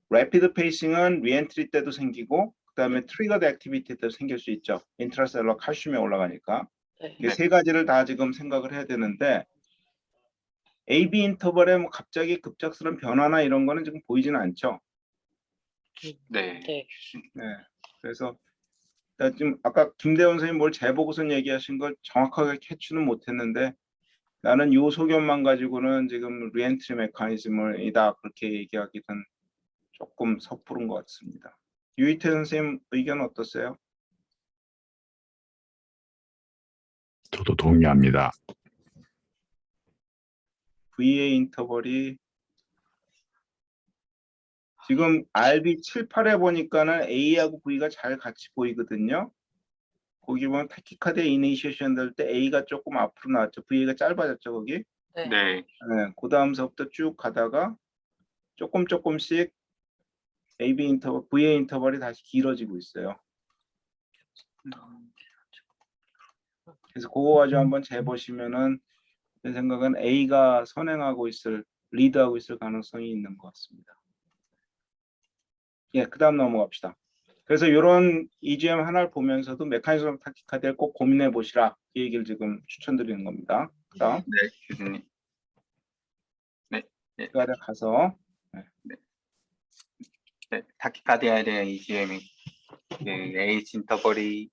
래피드 페이싱은 리엔트리 때도 생기고 그다음에 트리거드 액티비티 때도 생길 수 있죠. 인트라셀러 칼슘이 올라가니까. 네. 이 세 가지를 다 지금 생각을 해야 되는데 AB 인터벌에 뭐 갑자기 급작스러운 변화나 이런 거는 지금 보이지는 않죠. 네. 네. 네. 그래서 나 지금 아까 김대원 선생님 뭘 재보고선 얘기하신 걸 정확하게 캐치는 못했는데 나는 요 소견만 가지고는 지금 리엔트리 메커니즘을 이다 그렇게 얘기하기는 조금 섣부른 것 같습니다. 유희태 선생님 의견 어떠세요? 저도 동의합니다. VA 인터벌이 지금 RB 7, 8에 보니까는 A하고 V가 잘 같이 보이거든요. 거기 보면 타키카디아 이니시에이션 될 때 A가 조금 앞으로 나왔죠. VA가 짧아졌죠, 거기. 네. 네. 네, 그 다음서부터 쭉 가다가 조금씩 AB 인터벌, VA 인터벌이 다시 길어지고 있어요. 그래서 그거 가지고 한번 재보시면은 제 생각은 A가 리드하고 있을 가능성이 있는 것 같습니다. 예, 그다음 넘어갑시다. 그래서 이런 EGM 하나를 보면서도 메커니즘 타키카드를 꼭 고민해 보시라 이 얘기를 지금 추천드리는 겁니다. 그다음 네, 교수님. 타키카드 가서 네, 타키카디아에 대한 EGM이 H 인터벌이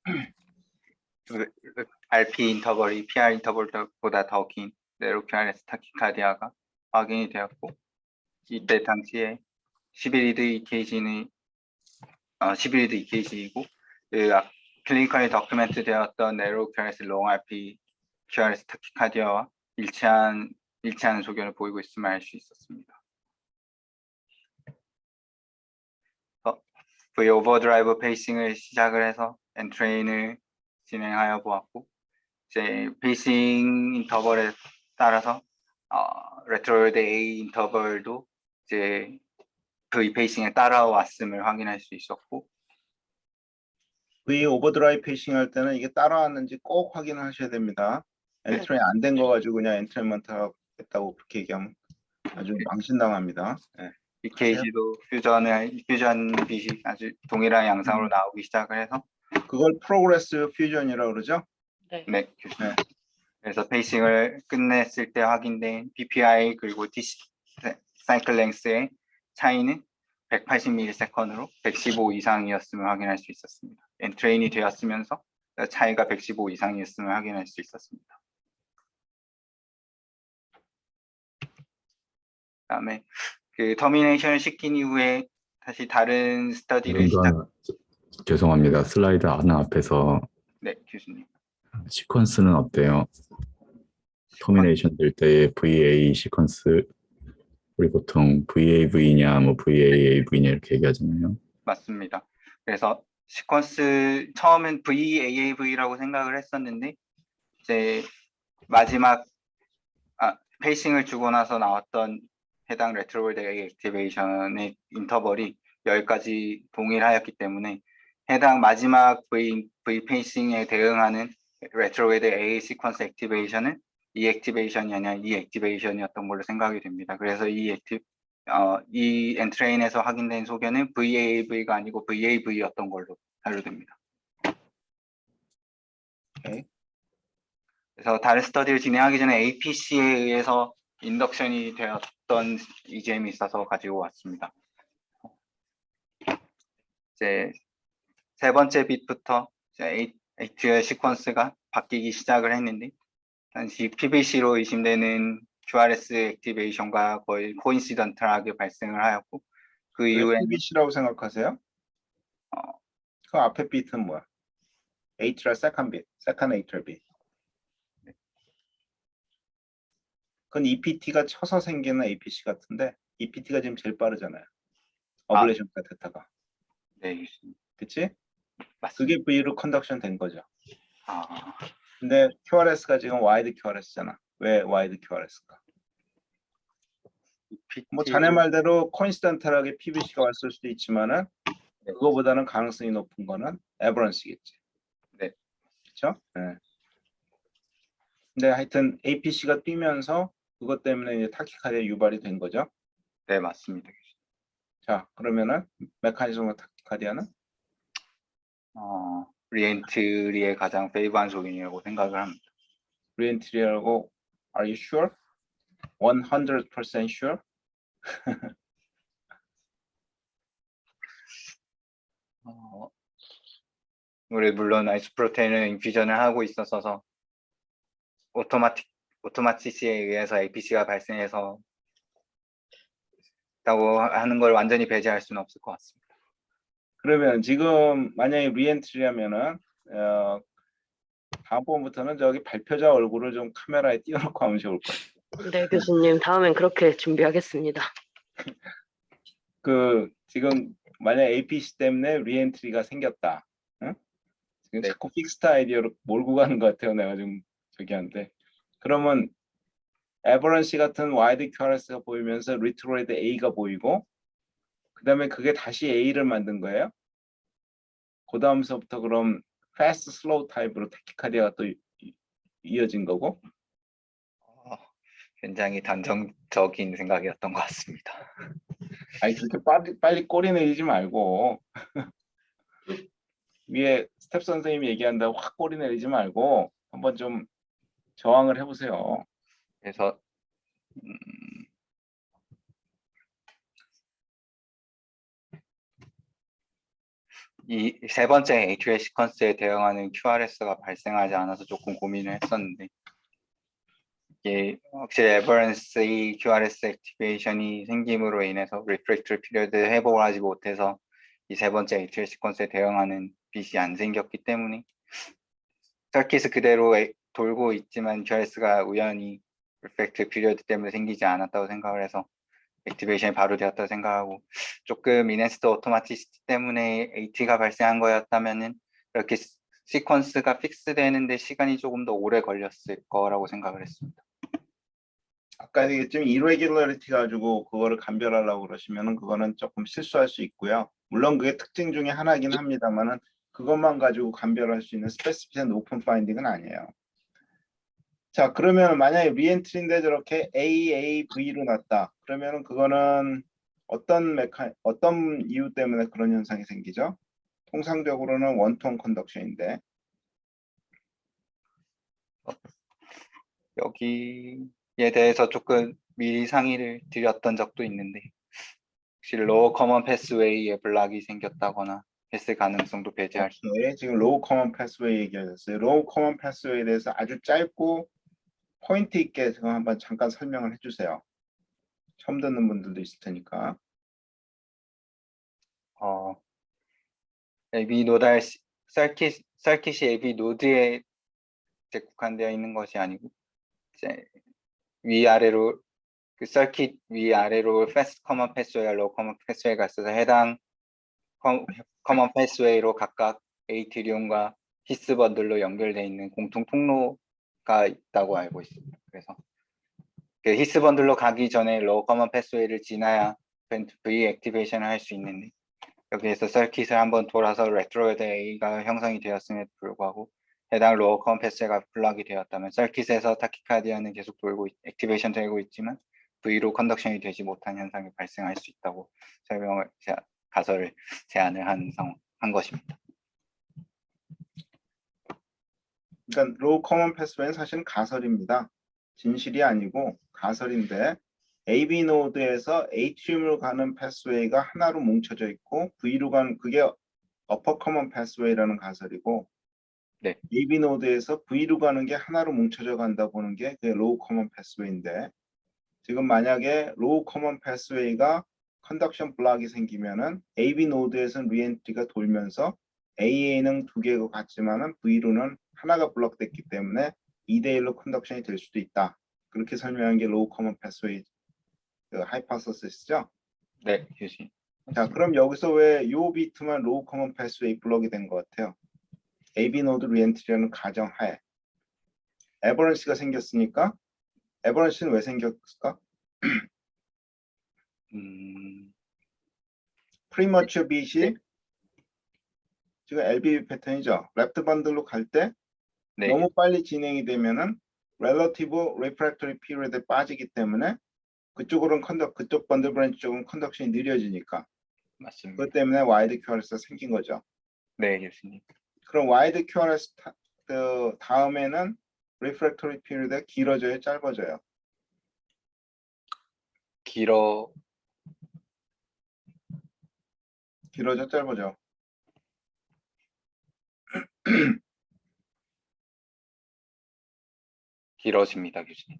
RP 인터벌이 PR 인터벌보다 더 긴 네로 QRS 타키카디아가 확인이 되었고 이때 당시에 11리드 EKG는 11리드 EKG이고 클리니컬이 더큐멘트 되었던 네로 QRS 롱 RP QRS 타키카디아와 일치하는 소견을 보이고 있음을 알 수 있었습니다. V 오버드라이브 페이싱을 시작을 해서 엔트레인을 진행하여 보았고 이제 페이싱 인터벌에 따라서 레트로이드 A 인터벌도 이제 V 페이싱에 따라왔음을 확인할 수 있었고 V 오버드라이브 페이싱 할 때는 이게 따라왔는지 꼭 확인하셔야 됩니다. 엔트레인 안 된 거 가지고 그냥 엔트레인먼트 했다고 그렇게 얘기하면 아주 망신당합니다. 네. EKG도 퓨전 빛이 아주 동일한 양상으로 나오기 시작을 해서 그걸 프로그레스 퓨전이라고 그러죠? 네, 교수님. 그래서 페이싱을 끝냈을 때 확인된 PPI 그리고 사이클 랭스의 차이는 180ms으로 115 이상이었음을 확인할 수 있었습니다. 엔트레인이 되었으면서 차이가 115 이상이었음을 확인할 수 있었습니다. 그다음에 그 터미네이션을 시킨 이후에 다시 다른 스터디를 죄송합니다. 슬라이드 하나 앞에서 네, 교수님. 시퀀스는 어때요? 터미네이션 될 때의 VA 시퀀스 우리 보통 VAV냐 뭐 VAAV냐 이렇게 얘기하잖아요. 맞습니다. 그래서 시퀀스 처음엔 VAAV라고 생각을 했었는데 이제 마지막 페이싱을 주고 나서 나왔던 해당 레트로월드 A 액티베이션의 인터벌이 여기까지 동일하였기 때문에 해당 마지막 V 페이싱에 대응하는 레트로월드 A 시퀀스 액티베이션은 이 액티베이션이 아니라 이 액티베이션이었던 걸로 생각이 됩니다. 그래서 이 엔트레인에서 확인된 소견은 VAAV가 아니고 VAV였던 걸로 사료됩니다. 오케이. 그래서 다른 스터디를 진행하기 전에 APC에 의해서 인덕션이 되었던 EGM이 있어서 가지고 왔습니다. 이제 세 번째 빛부터 ATL 시퀀스가 바뀌기 시작을 했는데 당시 PVC로 의심되는 QRS 액티베이션과 거의 코인시던트하게 발생을 하였고 그 이후에 PVC라고 생각하세요? 그 앞에 빛은 뭐야? A트럴 세컨 빛, 세컨 A트럴 빛. 그건 EPT가 쳐서 생기는 APC 같은데 EPT가 지금 제일 빠르잖아요. 어블레이션 카테터가. 네, 그치? 맞습니다. 그게 V로 컨덕션 된 거죠. 아, 근데 QRS가 지금 와이드 QRS잖아. 왜 와이드 QRS가? 뭐 자네 말대로 코인시던탈하게 PVC가 왔을 수도 있지만은 네. 그거보다는 가능성이 높은 거는 에버런스겠지. 네. 그렇죠? 네. 근데 하여튼 APC가 뛰면서 그것 때문에 이제 타키카디아 유발이 된 거죠. 네, 맞습니다. 자, 그러면은 메커니즘과 타키카디아는 리엔트리의 가장 페이브한 소견이라고 생각을 합니다. 리엔트리라고 Are you sure? 100% sure? 우리 물론 아이소프로테인을 인퓨전을 하고 있어서 오토마티시에 의해서 APC가 발생해서 있다고 하는 걸 완전히 배제할 수는 없을 것 같습니다. 그러면 지금 만약에 리엔트리하면은 다음번부터는 저기 발표자 얼굴을 좀 카메라에 띄워놓고 하면 좋을 것 같아요. 네, 교수님. 다음엔 그렇게 준비하겠습니다. 그 지금 만약 APC 때문에 리엔트리가 생겼다. 응? 지금 네. 자꾸 픽스트 아이디어로 몰고 가는 것 같아요. 내가 좀 저기 한데. 그러면 에버런시 같은 와이드 QRS가 보이면서 리트로이드 A가 보이고 그 다음에 그게 다시 A를 만든 거예요. 그 다음서부터 그럼 패스트 슬로우 타입으로 타키카디아가 또 이어진 거고. 굉장히 단정적인 생각이었던 것 같습니다. 아니 그렇게 빨리 꼬리 내리지 말고 위에 스텝 선생님이 얘기한다고 확 꼬리 내리지 말고 한번 좀 저항을 해보세요. 그래서 이 세 번째 AQL 시퀀스에 대응하는 QRS가 발생하지 않아서 조금 고민을 했었는데 이게 확실히 에버런스 QRS 액티베이션이 생김으로 인해서 리프렉터리 피리어드 회복을 하지 못해서 이 세 번째 AQL 시퀀스에 대응하는 빛이 안 생겼기 때문에 서킷은 그대로 돌고 있지만 QRS가 우연히 리프렉터리 피리어드 때문에 생기지 않았다고 생각을 해서 액티베이션이 바로 되었다고 생각하고 조금 인핸스드 오토마티시티 때문에 AT가 발생한 거였다면은 이렇게 시퀀스가 픽스되는데 시간이 조금 더 오래 걸렸을 거라고 생각을 했습니다. 아까 얘기했지만 irregularity 가지고 그거를 감별하려고 그러시면은 그거는 조금 실수할 수 있고요. 물론 그게 특징 중에 하나긴 합니다만은 그것만 가지고 감별할 수 있는 스페시피한 오픈 파인딩은 아니에요. 자, 그러면 만약에 리엔트리인데 저렇게 AAV로 났다. 그러면은 그거는 어떤 이유 때문에 그런 현상이 생기죠? 통상적으로는 원통 컨덕션인데 여기에 대해서 조금 미리 상의를 드렸던 적도 있는데 혹시 로어 커먼 패스웨이에 블락이 생겼다거나 했을 가능성도 배제할 수 오케이. 지금 로우 커먼 패스웨이 얘기하셨어요. 로우 커먼 패스웨이에 대해서 아주 짧고 포인트 있게 지금 한번 잠깐 설명을 해주세요. 처음 듣는 분들도 있을 테니까. AV 노달 서킷이 AV 노드에 이제 국한되어 있는 것이 아니고 이제 위아래로 그 서킷 위아래로 패스트 커먼 패스웨이와 로우 커먼 패스웨이가 있어서 해당 커먼 패스웨이로 각각 에이트리움과 히스 번들로 연결되어 있는 공통 통로가 있다고 알고 있습니다. 그래서 그 히스 번들로 가기 전에 로우 커먼 패스웨이를 지나야 V 액티베이션을 할 수 있는데 여기에서 서킷을 한번 돌아서 레트로이드 A가 형성이 되었음에도 불구하고 해당 로어 커먼 패스웨이가 블락이 되었다면 서킷에서 타키카디아는 계속 돌고 액티베이션 되고 있지만 V로 컨덕션이 되지 못한 현상이 발생할 수 있다고 가설을 제안을 한 것입니다. 그러니까 로우 커먼 패스웨이는 사실은 가설입니다. 진실이 아니고 가설인데 AB 노드에서 A트리움으로 가는 패스웨이가 하나로 뭉쳐져 있고 V로 가는 그게 어퍼 커먼 패스웨이라는 가설이고 네. AB 노드에서 V로 가는 게 하나로 뭉쳐져 간다 보는 게 그게 로우 커먼 패스웨이인데 지금 만약에 로우 커먼 패스웨이가 컨덕션 블락이 생기면은 AB 노드에서는 리엔트리가 돌면서 AA는 두 개가 같지만은 V로는 하나가 블록됐기 때문에 2대1로 컨덕션이 될 수도 있다. 그렇게 설명한 게 로우 커먼 패스웨이 그 하이퍼서시스죠. 네, 교수님. 자, 그럼 여기서 왜 요 비트만 로우 커먼 패스웨이 블록이 된 것 같아요? AB 노드 리엔트리라는 가정하에 에버런스가 생겼으니까 에버런스는 왜 생겼을까? 프리머처 빛이 지금 LBB 패턴이죠. 랩트 번들로 갈 때 네, 너무 빨리 진행이 되면은 relative refractory period에 빠지기 때문에 그쪽 번들 브랜치 쪽은 컨덕션이 느려지니까 맞습니다. 그것 때문에 와이드 QRS가 생긴 거죠. 네, 교수님. 그럼 와이드 QRS 다음에는 refractory period가 길어져요, 짧아져요? 길어져, 짧아져? 길어집니다, 교수님.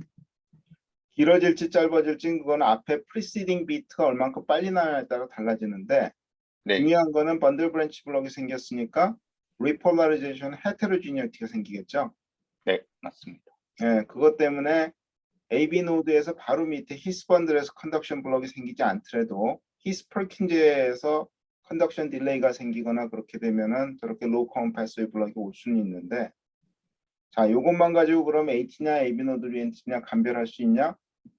길어질지 짧아질지 그건 앞에 preceding bit가 얼만큼 빨리 나냐에 따라 달라지는데 네, 중요한 거는 번들 브랜치 블록이 생겼으니까 repolarization heterogeneity가 생기겠죠. 네, 맞습니다. 예, 그것 때문에 AB 노드에서 바로 밑에 히스 번들에서 컨덕션 블록이 생기지 않더라도 히스 퍼킨즈에서 컨덕션 딜레이가 생기거나 그렇게 되면은 저렇게 로우 커먼 패스웨이 블록이 올 수는 있는데 자, 요것만 가지고 그럼 AT냐 AB 노드 리엔트냐 감별할 수 있냐?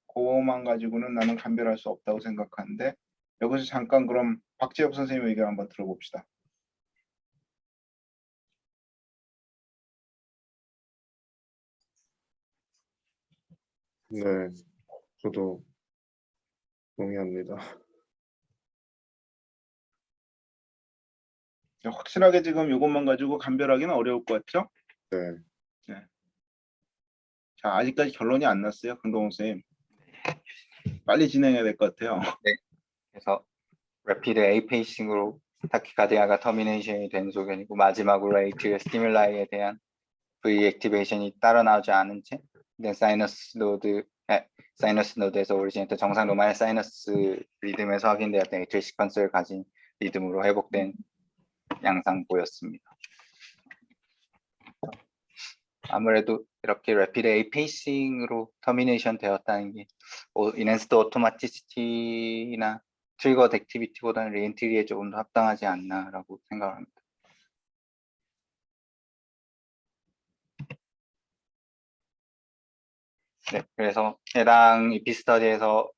그것만 가지고는 나는 감별할 수 없다고 생각하는데 여기서 잠깐 그럼 박재엽 선생님 의견 한번 들어봅시다. 네, 저도 동의합니다. 확실하게 지금 이것만 가지고 감별하기는 어려울 것 같죠? 네, 자, 아직까지 결론이 안 났어요, 강동원 선생님. 빨리 진행해야 될 것 같아요. 그래서 rapid A 페이싱으로 타키카디아가 터미네이션이 된 소견이고, 마지막으로 에이트리얼 스티뮬라이에 대한 V 액티베이션이 따라 나오지 않은 채 사이너스 노드에서 오리지네이터 정상 노말 사이너스 리듬에서 확인되었던 에이트리얼 시퀀스를 가진 리듬으로 회복된 양상 보였습니다. 아무래도 이렇게 rapid A 페이싱으로 터미네이션 되었다는 게 인핸스드 오토마티시티나 트리거 액티비티보다는 리엔트리에 조금 더 합당하지 않나라고 생각합니다. 네, 그래서 해당 이피스터디에서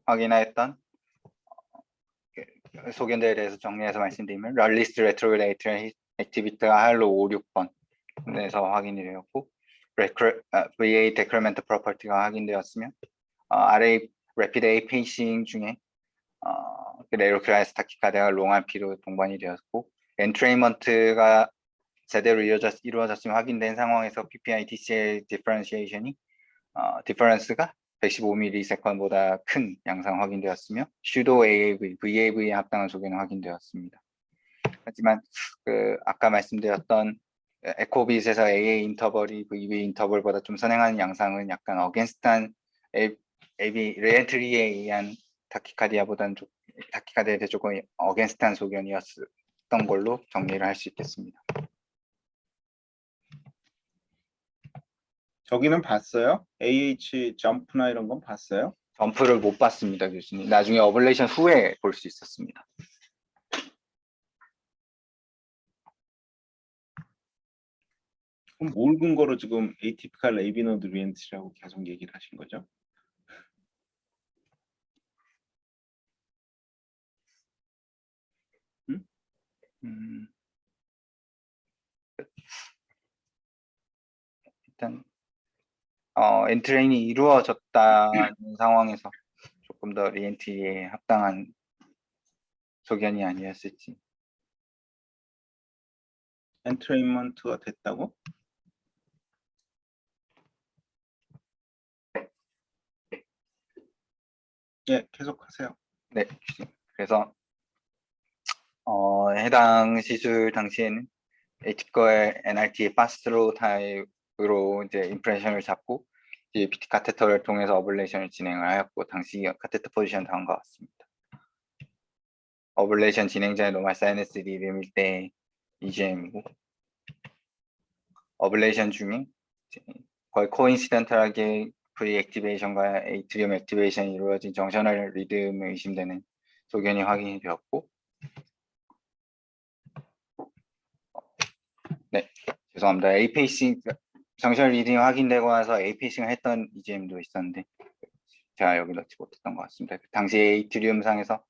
확인하였던 소견들에 대해서 정리해서 말씀드리면, 럴리스트 레트로레이터 액티비티가 할로 5, 6번에서 확인이 되었고, VA 데크리멘트 프로퍼티가 확인되었으며, RA Rapid A 페이싱 중에 레로크라이스 타키카드가 롱RP로 동반이 되었고, 엔트레이먼트가 제대로 이루어졌으면 확인된 상황에서 PPI TCL 디퍼런시에이션이 디퍼런스가 115ms보다 큰 양상 확인되었으며, 슈도 AAV, VAV에 합당한 소견은 확인되었습니다. 하지만 아까 말씀드렸던 에코빗에서 AA 인터벌이 VV 인터벌보다 좀 선행하는 양상은 약간 어게인스트한 리엔트리에 의한 타키카디아보다는 타키카디아에 대해 조금 어게인스트한 소견이었던 걸로 정리를 할 수 있겠습니다. 저기는 봤어요? AH 점프나 이런 건 봤어요? 점프를 못 봤습니다, 교수님. 나중에 어블레이션 후에 볼 수 있었습니다. 그럼 뭘 근거로 지금 에이티피컬 AB 노드 리엔트리라고 계속 얘기를 하신 거죠? 일단 엔트레인이 이루어졌다는 상황에서 조금 더 리엔트리에 합당한 소견이 아니었을지. 엔트레인먼트가 됐다고? 예, 계속하세요. 네, 그래서 해당 시술 당시에는 에티커의 NRT의 파스트로 타입으로 이제 임프레션을 잡고 이제 PT 카테터를 통해서 어블레이션을 진행을 하였고, 당시 카테터 포지션 다음과 같습니다. 어블레이션 진행자의 노멀 사이너스 리듬일 때 EGM이고, 어블레이션 중에 거의 코인시던탈하게 프리 액티베이션과 에이트리움 액티베이션이 이루어진 정셔널 리듬이 의심되는 소견이 확인이 되었고, 네, 죄송합니다. A 페이싱 정셔널 리듬이 확인되고 나서 A 페이싱을 했던 EGM도 있었는데 제가 여기 넣지 못했던 것 같습니다. 당시 에이트리움상에서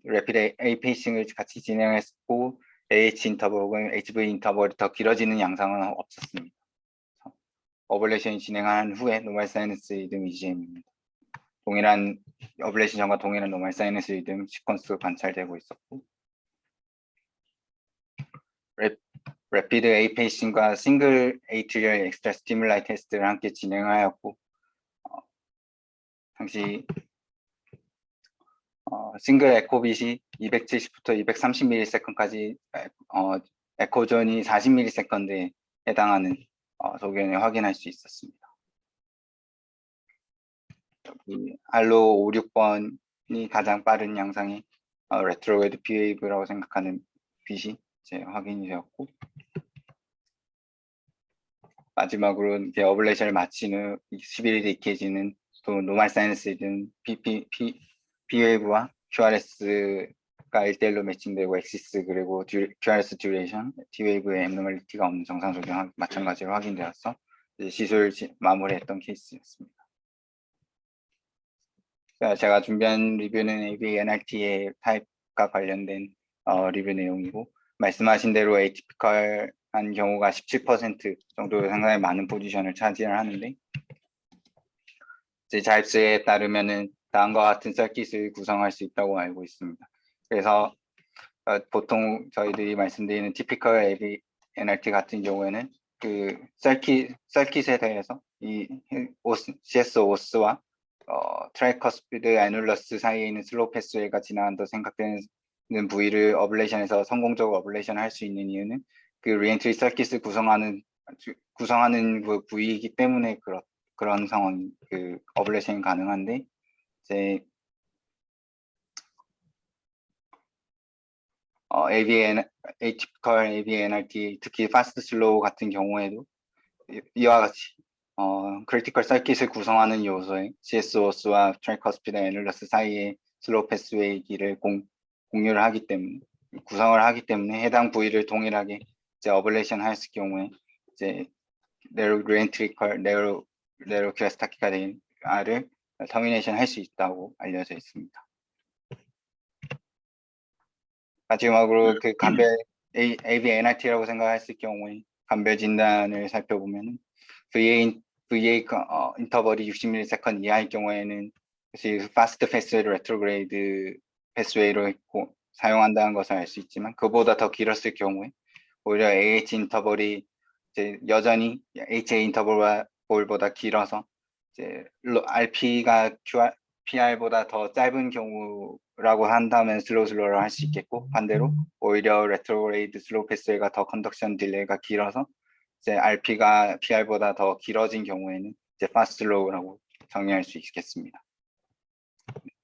래피드 A 페이싱을 같이 진행했고 AH 인터벌 혹은 HV 인터벌이 더 길어지는 양상은 없었습니다. 어블레이션이 진행한 후에 노멀 사이너스 리듬 EGM입니다. 동일한 어블레이션 전과 동일한 노멀 사이너스 리듬 시퀀스가 관찰되고 있었고, 래피드 A 페이싱과 싱글 에이트리얼 엑스트라 스티뮬라이 테스트를 함께 진행하였고, 당시 싱글 에코빗이 270부터 230ms까지 에코존이 40ms에 해당하는 소견을 확인할 수 있었습니다. 여기 알로 5, 6번이 가장 빠른 양상의 레트로웨드 비웨이브라고 생각하는 빛이 이제 확인이 되었고, 마지막으로 이제 어블레이션을 마친 후 11일에 익혀지는 또 노멀 사이너스든 B웨이브와 QRS가 1대1로 매칭되고 엑시스 그리고 QRS 듀레이션, D웨이브의 앱노멀리티가 없는 정상 소견 마찬가지로 확인되어서 시술 마무리했던 케이스였습니다. 제가 준비한 리뷰는 AV NRT의 타입과 관련된 리뷰 내용이고, 말씀하신 대로 에이티피컬한 경우가 17% 정도 상당히 많은 포지션을 차지를 하는데, 이제 자입스에 따르면은 다음과 같은 서킷을 구성할 수 있다고 알고 있습니다. 그래서 보통 저희들이 말씀드리는 티피컬 AV NRT 같은 경우에는 그 서킷에 대해서 이 CS 오스와 트라이커스피드 애눌러스 사이에 있는 슬로우 패스웨이가 지나간다 생각되는 부위를 어블레이션에서 성공적으로 어블레이션 할 수 있는 이유는 그 리엔트리 서킷을 구성하는 그 부위이기 때문에 그런 상황, 그 어블레이션이 가능한데, 이제 atypical AVNRT, 특히 fast slow 같은 경우에도 이와 같이 크리티컬 서킷을 구성하는 요소의 CSOS와 트라이커스피드 애눌러스 사이의 슬로우 패스웨이 길을 공유를 하기 때문에 구성을 하기 때문에 해당 부위를 동일하게 이제 어블레이션 할 경우에 이제 네로 큐어스타키카를 터미네이션 할 수 있다고 알려져 있습니다. 마지막으로 그 감별 AVNRT라고 생각했을 경우에 감별 진단을 살펴보면 VA 인터벌이 60ms 이하일 경우에는 파스트 패스웨이, 레트로그레이드 패스웨이로 사용한다는 것을 알 수 있지만 그보다 더 길었을 경우에 오히려 AH 인터벌이 이제 여전히 HA 인터벌보다 길어서 이제 RP가 PR보다 더 짧은 경우라고 한다면 슬로우를 할 수 있겠고, 반대로 오히려 레트로그레이드 슬로우 패스웨이가 더 컨덕션 딜레이가 길어서 이제 RP가 PR보다 더 길어진 경우에는 이제 파스트 슬로우라고 정의할 수 있겠습니다.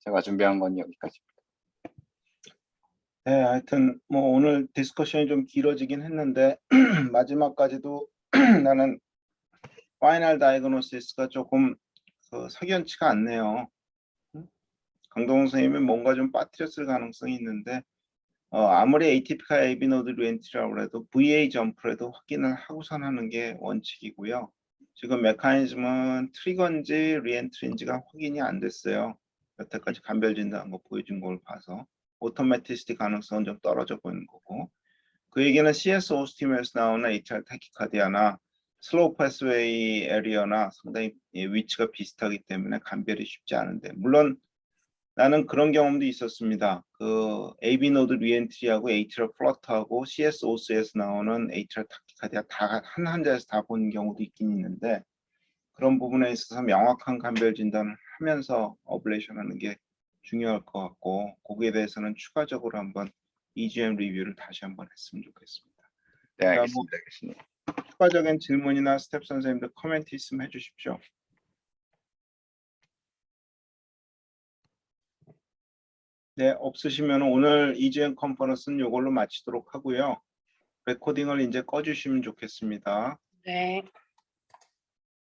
제가 준비한 건 여기까지입니다. 네, 하여튼 뭐 오늘 디스커션이 좀 길어지긴 했는데 마지막까지도 나는 파이널 다이그노시스가 조금 석연치가 않네요. 강동원 선생님이 뭔가 좀 빠뜨렸을 가능성이 있는데 아무리 atypical AV 노드 리엔트리라고 해도 VA 점프라도 확인을 하고선 하는 게 원칙이고요. 지금 메커니즘은 트리거인지 리엔트리인지가 확인이 안 됐어요. 여태까지 감별 진단한 거 보여준 걸 봐서 오토매티시티 가능성은 좀 떨어져 보이는 거고, 그 얘기는 CS 오스팀에서 나오는 HR 타키카디아나 슬로우 패스웨이 에리어나 상당히 위치가 비슷하기 때문에 감별이 쉽지 않은데, 물론 나는 그런 경험도 있었습니다. 그 AB 노드 리엔트리하고 ATR 플러터하고 CS 오스에서 나오는 HR 타키카디아 다 한 환자에서 다 본 경우도 있긴 있는데, 그런 부분에 있어서 명확한 감별 진단을 하면서 어블레이션 하는 게 중요할 것 같고, 거기에 대해서는 추가적으로 한번 EGM 리뷰를 다시 한번 했으면 좋겠습니다. 네, 뭐 알겠습니다. 교수님. 추가적인 질문이나 스텝 선생님들 코멘트 있으면 해주십시오. 네, 없으시면 오늘 EGM 컨퍼런스는 이걸로 마치도록 하고요. 레코딩을 이제 꺼주시면 좋겠습니다. 네.